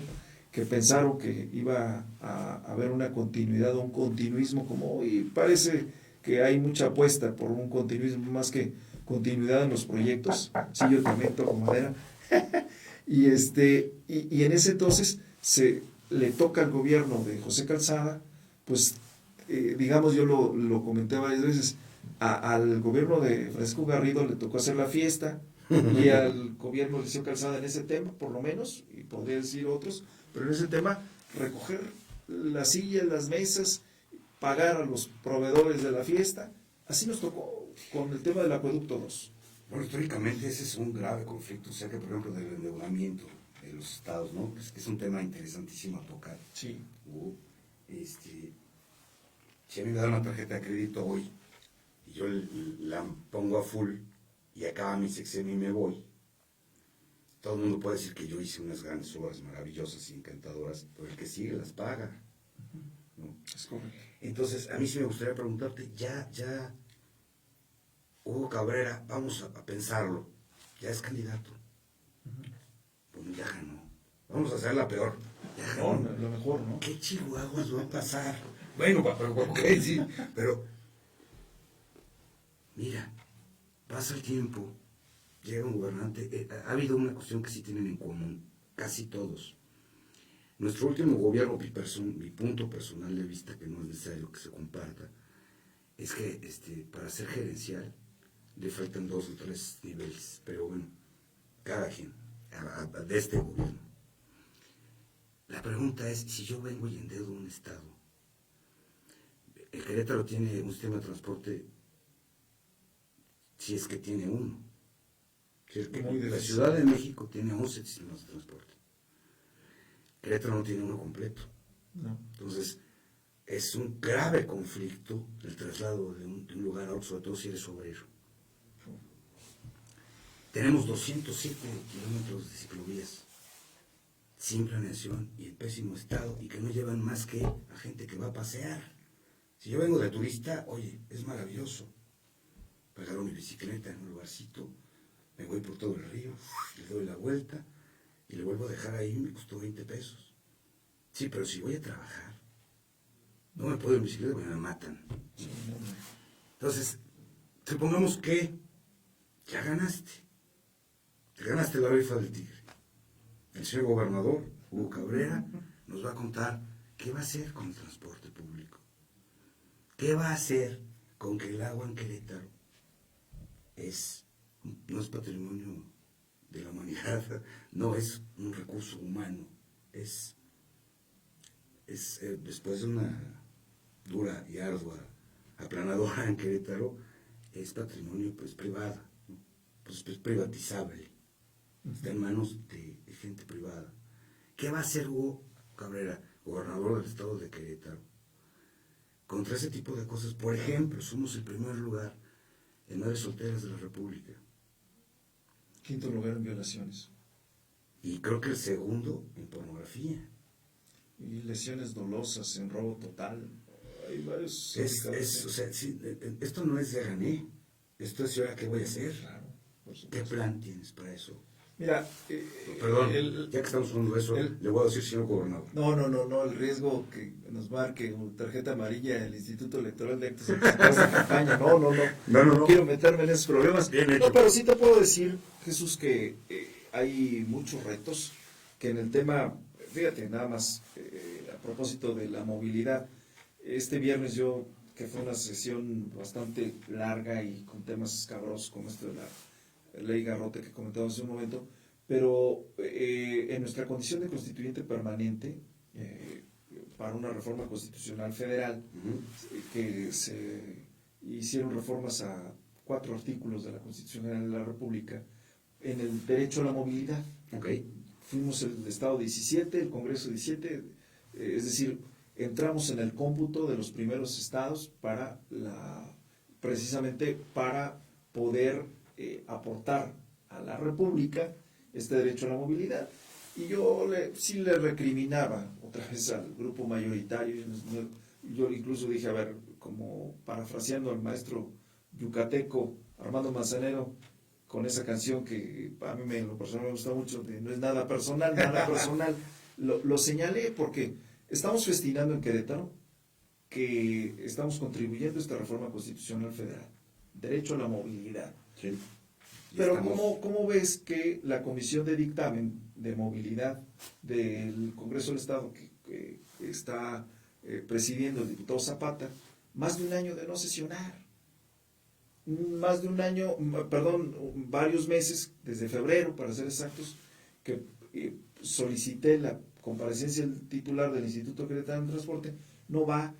que pensaron que iba a haber una continuidad o un continuismo, como hoy parece que hay mucha apuesta por un continuismo más que continuidad en los proyectos. Sí, yo también toco madera. y en ese entonces le toca al gobierno de José Calzada, pues digamos, yo lo comenté varias veces, al gobierno de Francisco Garrido le tocó hacer la fiesta, y al gobierno de Eliseo Calzada en ese tema, por lo menos, y podría decir otros, pero en ese tema, recoger las sillas, las mesas, pagar a los proveedores de la fiesta. Así nos tocó con el tema del acueducto 2. Bueno, históricamente ese es un grave conflicto, cerca, por ejemplo, del endeudamiento de los estados, ¿no? Es un tema interesantísimo a tocar. Sí. Si a mí me dan una tarjeta de crédito hoy y yo la pongo a full y acaba mi sexenio y me voy, todo el mundo puede decir que yo hice unas grandes obras maravillosas y encantadoras, pero el que sigue las paga, ¿no? Es correcto. Entonces, a mí sí me gustaría preguntarte, Hugo Cabrera, vamos a pensarlo, ya es candidato. Bueno, ya ganó. Vamos a hacer la peor. Ya ganó. No, lo mejor, ¿no? ¿Qué chihuahuas va a pasar? Bueno, ok, sí, pero mira, pasa el tiempo, llega un gobernante, ha habido una cuestión que sí tienen en común, casi todos. Nuestro último gobierno, mi punto personal de vista, que no es necesario que se comparta, es que para ser gerencial le faltan 2 o 3 niveles, pero bueno, cada quien, de este gobierno. La pregunta es, si yo vengo y endeudo un estado, el Querétaro tiene un sistema de transporte, si es que tiene uno. La Ciudad de México tiene 11 sistemas de transporte. Querétaro no tiene uno completo. No. Entonces, es un grave conflicto el traslado de un lugar a otro, sobre todo si eres obrero. Tenemos 207 kilómetros de ciclovías sin planeación y en pésimo estado, y que no llevan más que a gente que va a pasear. Si yo vengo de turista, oye, es maravilloso. Pagaron mi bicicleta en un lugarcito, me voy por todo el río, le doy la vuelta y le vuelvo a dejar ahí, me costó 20 pesos. Sí, pero si voy a trabajar, no me puedo ir en bicicleta porque me matan. Entonces, supongamos que ya ganaste. Te ganaste la rifa del tigre. El señor gobernador, Hugo Cabrera, nos va a contar qué va a hacer con el transporte público. ¿Qué va a hacer con que el agua en Querétaro no es patrimonio de la humanidad, no es un recurso humano, después de una dura y ardua aplanadora en Querétaro, es patrimonio privado, ¿no? Pues es privatizable, está en manos de gente privada. ¿Qué va a hacer Hugo Cabrera, gobernador del estado de Querétaro, contra ese tipo de cosas? Por ejemplo, somos el primer lugar en madres solteras de la República. Quinto lugar en violaciones. Y creo que el segundo en pornografía. Y lesiones dolosas en robo total. hay varios. O sea, sí, esto no es ya gané, esto es ahora qué voy a hacer. Claro, por ¿Qué supuesto. plan tienes para eso? Mira, Perdón, ya que estamos hablando de eso, le voy a decir, señor gobernador. No, el riesgo que nos marque tarjeta amarilla el Instituto Electoral de Actos Anticipados de Campaña, no quiero meterme en esos problemas. No, pero sí te puedo decir, Jesús, que hay muchos retos, que en el tema, fíjate, nada más, a propósito de la movilidad, este viernes que fue una sesión bastante larga y con temas escabrosos como esto de la ley Garrote que comentaba hace un momento, pero en nuestra condición de constituyente permanente, para una reforma constitucional federal, que se hicieron reformas a 4 artículos de la Constitución General de la República, en el derecho a la movilidad. Okay. Fuimos el Estado 17, el Congreso 17, es decir, entramos en el cómputo de los primeros estados precisamente para poder aportar a la República este derecho a la movilidad. Y yo sí le recriminaba otra vez al grupo mayoritario. Yo incluso dije, a ver, como parafraseando al maestro yucateco Armando Manzanero, con esa canción que a mí en lo personal me gusta mucho, de no es nada personal, lo señalé porque estamos festinando en Querétaro que estamos contribuyendo a esta reforma constitucional federal, derecho a la movilidad. Sí. Pero ¿cómo ves que la Comisión de Dictamen de Movilidad del Congreso del Estado, que está presidiendo el diputado Zapata, más de un año de no sesionar? Varios meses, desde febrero, para ser exactos, que solicité la comparecencia del titular del Instituto Queretano de Transporte, no va,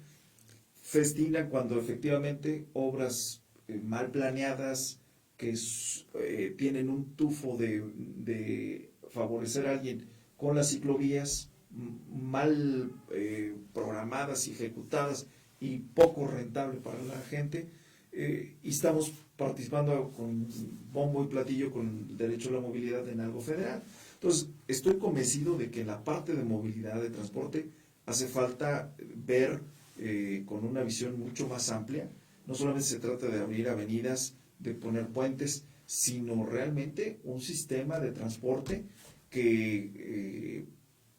festina cuando efectivamente obras mal planeadas, que tienen un tufo de favorecer a alguien con las ciclovías, mal programadas y ejecutadas y poco rentable para la gente, y estamos participando con bombo y platillo con el derecho a la movilidad en algo federal. Entonces, estoy convencido de que en la parte de movilidad, de transporte, hace falta ver con una visión mucho más amplia. No solamente se trata de abrir avenidas, de poner puentes, sino realmente un sistema de transporte que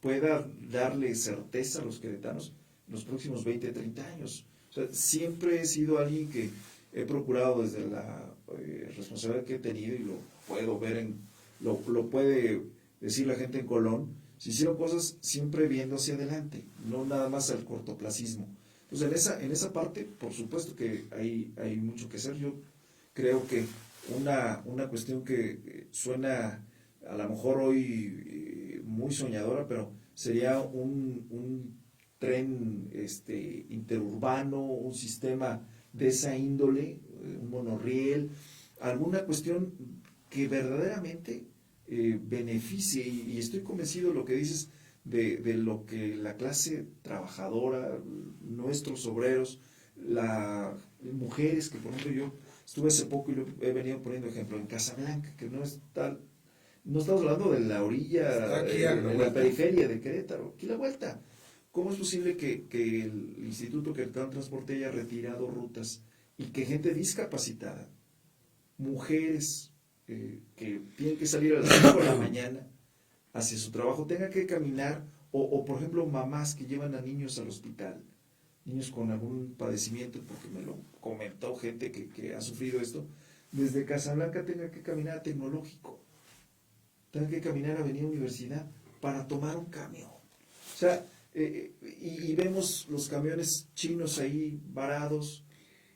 pueda darle certeza a los queretanos en los próximos 20, 30 años. O sea, siempre he sido alguien que he procurado desde la responsabilidad que he tenido, y lo puedo ver, lo puede decir la gente en Colón, se hicieron cosas siempre viendo hacia adelante, no nada más al cortoplacismo. Entonces, en esa parte, por supuesto que hay mucho que hacer. Yo creo que una cuestión que suena a lo mejor hoy muy soñadora, pero sería un tren interurbano, un sistema de esa índole, un monorriel, alguna cuestión que verdaderamente beneficie, y estoy convencido de lo que dices, de lo que la clase trabajadora, nuestros obreros, las mujeres, que por ejemplo yo estuve hace poco y lo he venido poniendo ejemplo en Casablanca, que no estamos hablando de la orilla, de la periferia de Querétaro, aquí la vuelta. ¿Cómo es posible que el Instituto Queretano de Transporte haya retirado rutas y que gente discapacitada, mujeres que tienen que salir a las 5 de la mañana hacia su trabajo, tenga que caminar, o por ejemplo mamás que llevan a niños al hospital, niños con algún padecimiento, porque me lo comentó gente que ha sufrido esto, desde Casablanca tenga que caminar a Tecnológico, tenga que caminar a Avenida Universidad para tomar un camión? O sea, y vemos los camiones chinos ahí varados.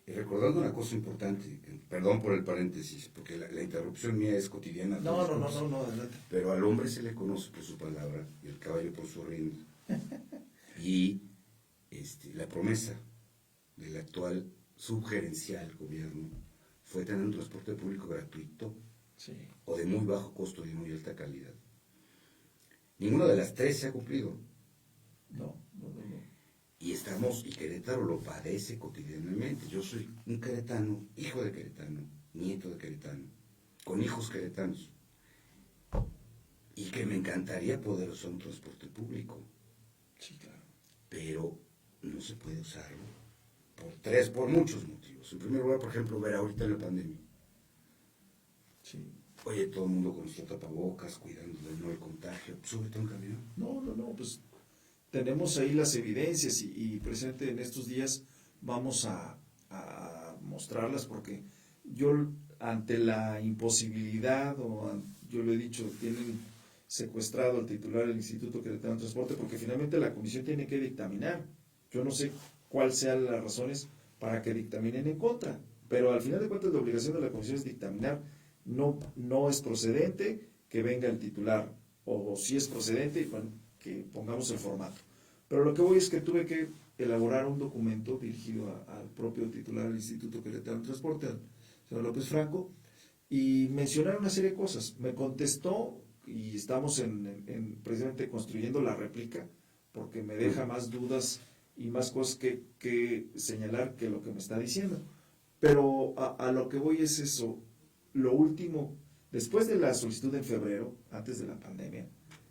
Y recordando una cosa importante, perdón por el paréntesis, porque la interrupción mía es cotidiana. No, adelante. Pero al hombre se le conoce por su palabra y al caballo por su reino. Y la promesa del actual subgerencial gobierno fue tener un transporte público gratuito, sí, o de muy bajo costo y de muy alta calidad. Ninguna de las tres se ha cumplido. No. Y Querétaro lo padece cotidianamente. Yo soy un queretano, hijo de queretano, nieto de queretano, con hijos queretanos. Y que me encantaría poder usar un transporte público. Sí, claro. Pero no se puede usarlo por muchos motivos. En primer lugar, por ejemplo, ver ahorita en la pandemia. Sí. Oye, todo el mundo con sus tapabocas, cuidando de no el contagio. Súbete a un camión. No, pues tenemos ahí las evidencias y presente en estos días vamos a mostrarlas porque yo ante la imposibilidad yo lo he dicho, tienen secuestrado al titular del Instituto Queretano de Transporte porque finalmente la comisión tiene que dictaminar. Yo no sé cuáles sean las razones para que dictaminen en contra, pero al final de cuentas la obligación de la comisión es dictaminar. No es procedente que venga el titular, o si es procedente, bueno, que pongamos el formato. Pero lo que voy es que tuve que elaborar un documento dirigido al propio titular del Instituto Queretano de Transporte, al señor López Franco, y mencionar una serie de cosas. Me contestó, y estamos precisamente construyendo la réplica, porque me deja más dudas y más cosas que señalar que lo que me está diciendo. Pero a lo que voy es eso. Lo último, después de la solicitud en febrero, antes de la pandemia,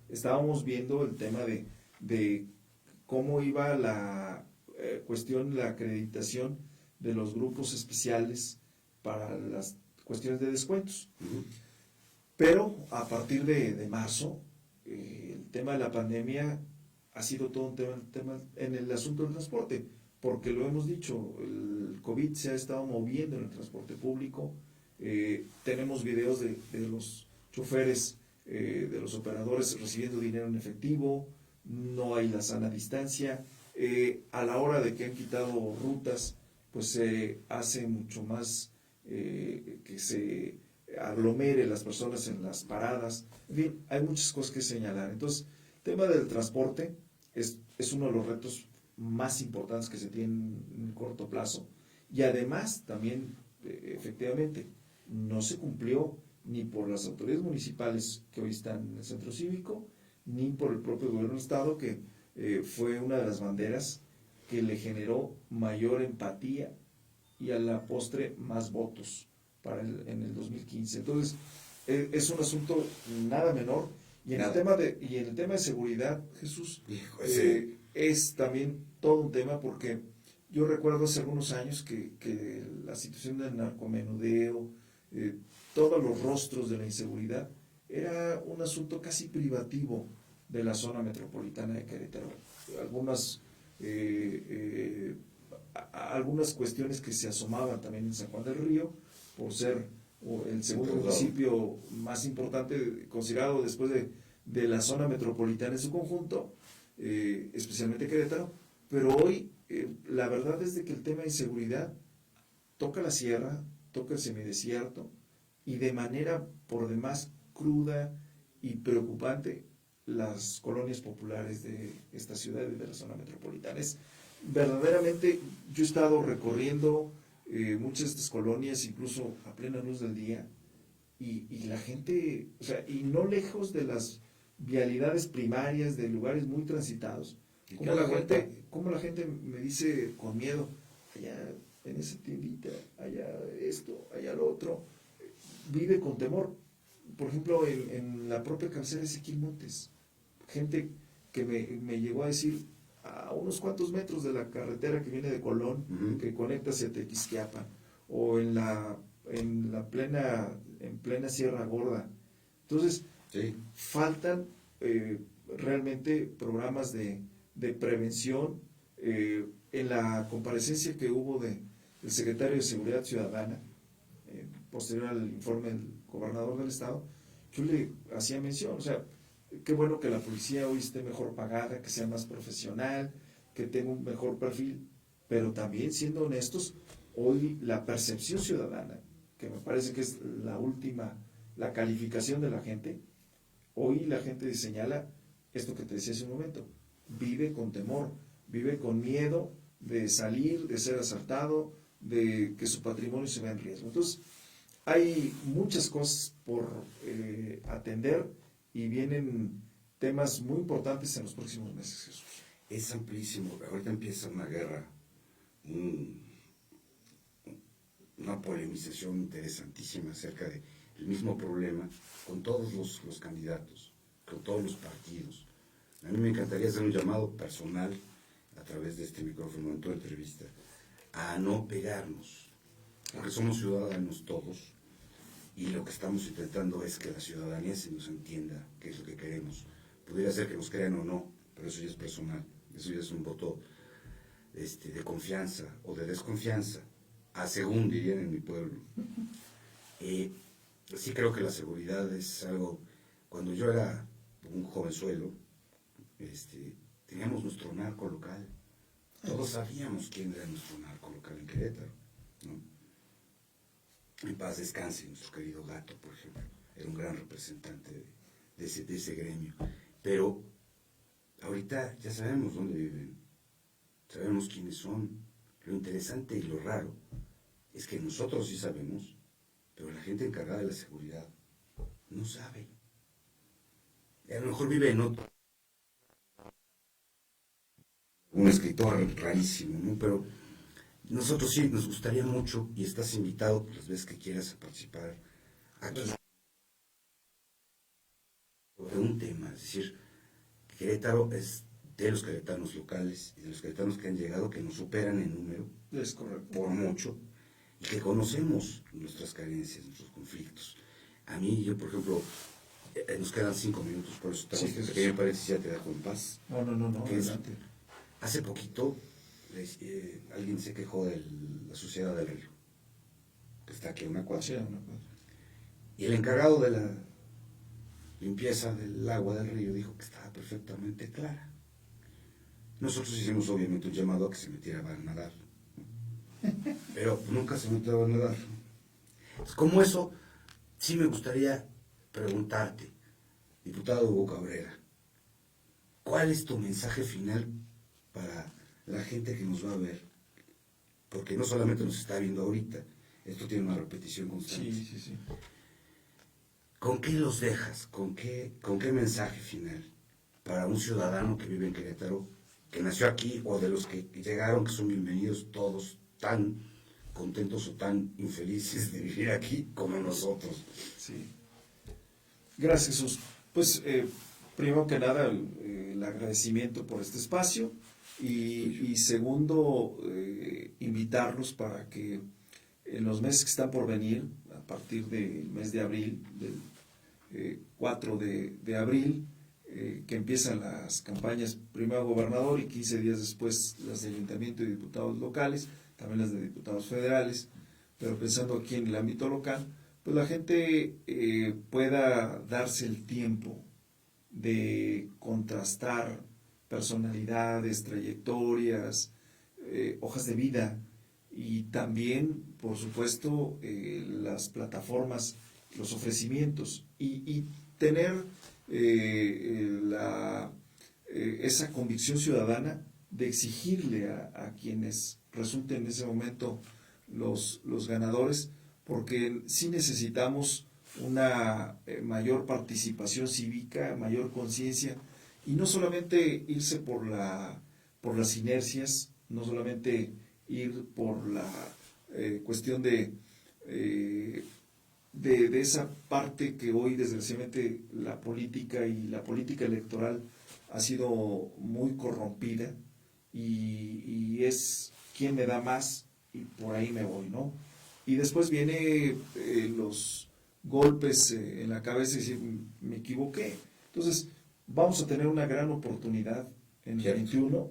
estábamos viendo el tema de cómo iba la cuestión, la acreditación de los grupos especiales para las cuestiones de descuentos. Pero a partir de marzo, el tema de la pandemia ha sido todo un tema en el asunto del transporte, porque lo hemos dicho, el COVID se ha estado moviendo en el transporte público. Tenemos videos de los choferes, de los operadores recibiendo dinero en efectivo, no hay la sana distancia. A la hora de que han quitado rutas, pues se hace mucho más que se aglomere las personas en las paradas. En fin, hay muchas cosas que señalar. Entonces, el tema del transporte es uno de los retos más importantes que se tienen en corto plazo. Y además, también, efectivamente, no se cumplió ni por las autoridades municipales que hoy están en el centro cívico, ni por el propio gobierno del Estado, que fue una de las banderas que le generó mayor empatía y a la postre más votos en el 2015. Entonces, es un asunto nada menor. Y en el tema de seguridad, Jesús, es también todo un tema, porque yo recuerdo hace algunos años que la situación del narcomenudeo, todos los rostros de la inseguridad, era un asunto casi privativo de la zona metropolitana de Querétaro. Algunas cuestiones que se asomaban también en San Juan del Río, por ser el segundo municipio más importante considerado después de la zona metropolitana en su conjunto, especialmente Querétaro. Pero hoy la verdad es de que el tema de inseguridad toca la sierra, toca el semidesierto, y de manera por demás cruda y preocupante las colonias populares de esta ciudad y de la zona metropolitana. Verdaderamente, yo he estado recorriendo muchas de estas colonias, incluso a plena luz del día, y la gente, o sea, y no lejos de las vialidades primarias, de lugares muy transitados, como la gente me dice con miedo, allá en esa tiendita, allá esto, allá lo otro, vive con temor. Por ejemplo, en la propia cabecera de Ezequiel Montes, gente que me llegó a decir, a unos cuantos metros de la carretera que viene de Colón, que conecta hacia Tequisquiapan, o en plena Sierra Gorda. Entonces, faltan realmente programas de prevención. En la comparecencia que hubo del secretario de Seguridad Ciudadana, posterior al informe del gobernador del estado, yo le hacía mención, o sea, qué bueno que la policía hoy esté mejor pagada, que sea más profesional, que tenga un mejor perfil, pero también, siendo honestos, hoy la percepción ciudadana, que me parece que es la calificación de la gente, hoy la gente señala esto que te decía hace un momento, vive con temor, vive con miedo de salir, de ser asaltado, de que su patrimonio se vea en riesgo. Entonces, hay muchas cosas por atender, y vienen temas muy importantes en los próximos meses, Jesús. Es amplísimo. Ahorita empieza una guerra, una polemización interesantísima acerca del mismo problema con todos los candidatos, con todos los partidos. A mí me encantaría hacer un llamado personal a través de este micrófono en tu entrevista a no pegarnos, porque somos ciudadanos todos, y lo que estamos intentando es que la ciudadanía se nos entienda qué es lo que queremos. Pudiera ser que nos crean o no, pero eso ya es personal, eso ya es un voto de confianza o de desconfianza, a según dirían en mi pueblo. Sí creo que la seguridad es algo, cuando yo era un jovenzuelo, teníamos nuestro narco local, todos sabíamos quién era nuestro narco local en Querétaro, ¿no? En paz descanse nuestro querido Gato, por ejemplo, era un gran representante de ese gremio, pero ahorita ya sabemos dónde viven, sabemos quiénes son. Lo interesante y lo raro es que nosotros sí sabemos, pero la gente encargada de la seguridad no sabe. A lo mejor vive en otro, un escritor rarísimo, ¿no? Pero nosotros sí nos gustaría mucho, y estás invitado las veces que quieras a participar aquí sobre un tema, es decir, Querétaro es de los queretanos locales y de los queretanos que han llegado, que nos superan en número, Es correcto. por mucho, y que conocemos nuestras carencias, nuestros conflictos. A mí, yo, por ejemplo, nos quedan 5 minutos, por eso Sí, este pequeño paréntesis ya te dejo en paz. No, Que es, adelante. hace poquito alguien se quejó de la suciedad del río, que está aquí a una cuadra. Sí, una cuadra. Y el encargado de la limpieza del agua del río dijo que estaba perfectamente clara. Nosotros hicimos obviamente un llamado a que se metiera a nadar, pero nunca se metió a nadar. Entonces, como eso, sí me gustaría preguntarte, diputado Hugo Cabrera, ¿cuál es tu mensaje final para la gente que nos va a ver? Porque no solamente nos está viendo ahorita, esto tiene una repetición constante. Sí. ¿Con qué los dejas? ¿Con qué mensaje final para un ciudadano que vive en Querétaro, que nació aquí, o de los que llegaron, que son bienvenidos todos, tan contentos o tan infelices de vivir aquí como nosotros? Sí. Gracias, Jesús. Pues, primero que nada, el agradecimiento por este espacio y segundo, invitarlos para que en los meses que están por venir, a partir del mes de abril, del 4 de abril, que empiezan las campañas primero gobernador y 15 días después las de ayuntamiento y diputados locales, también las de diputados federales, pero pensando aquí en el ámbito local, pues la gente pueda darse el tiempo de contrastar personalidades, trayectorias, hojas de vida y también, por supuesto, las plataformas, los ofrecimientos y tener esa convicción ciudadana de exigirle a quienes resulten en ese momento los ganadores, porque sí necesitamos una mayor participación cívica, mayor conciencia, y no solamente irse por las inercias, no solamente ir por la cuestión de esa parte que hoy desgraciadamente la política y la política electoral ha sido muy corrompida y es quién me da más y por ahí me voy, ¿no? Y después viene los golpes en la cabeza y decir, me equivoqué. Entonces, vamos a tener una gran oportunidad en el 21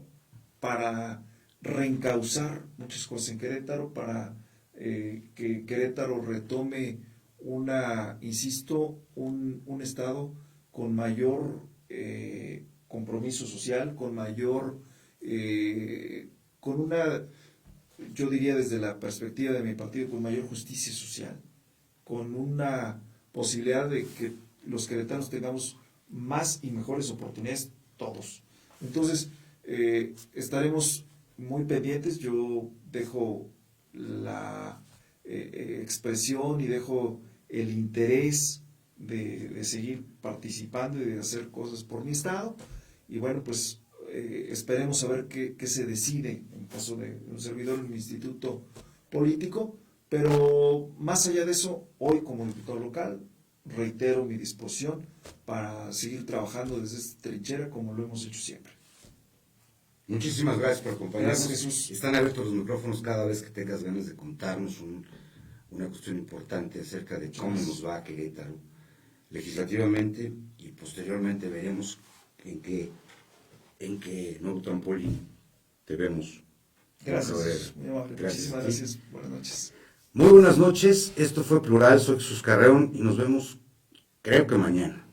para reencauzar muchas cosas en Querétaro, para que Querétaro retome insisto, un estado con mayor compromiso social, con mayor, con una, yo diría desde la perspectiva de mi partido, con mayor justicia social, con una posibilidad de que los queretanos tengamos más y mejores oportunidades todos. Entonces, estaremos muy pendientes. Yo dejo la expresión y dejo el interés de seguir participando y de hacer cosas por mi estado. Y bueno, pues esperemos a ver qué se decide en caso de un servidor en un instituto político. Pero más allá de eso, hoy como diputado local, reitero mi disposición para seguir trabajando desde esta trinchera como lo hemos hecho siempre. Muchísimas gracias por acompañarnos. Gracias, Jesús. Están abiertos los micrófonos cada vez que tengas ganas de contarnos una cuestión importante acerca de cómo nos va a Querétaro legislativamente, y posteriormente veremos en qué nuevo trampolín te vemos. Gracias, muy amable. Gracias. Muchísimas gracias. Buenas noches. Muy buenas noches, esto fue Plural, soy Jesús Carreón y nos vemos, creo que mañana.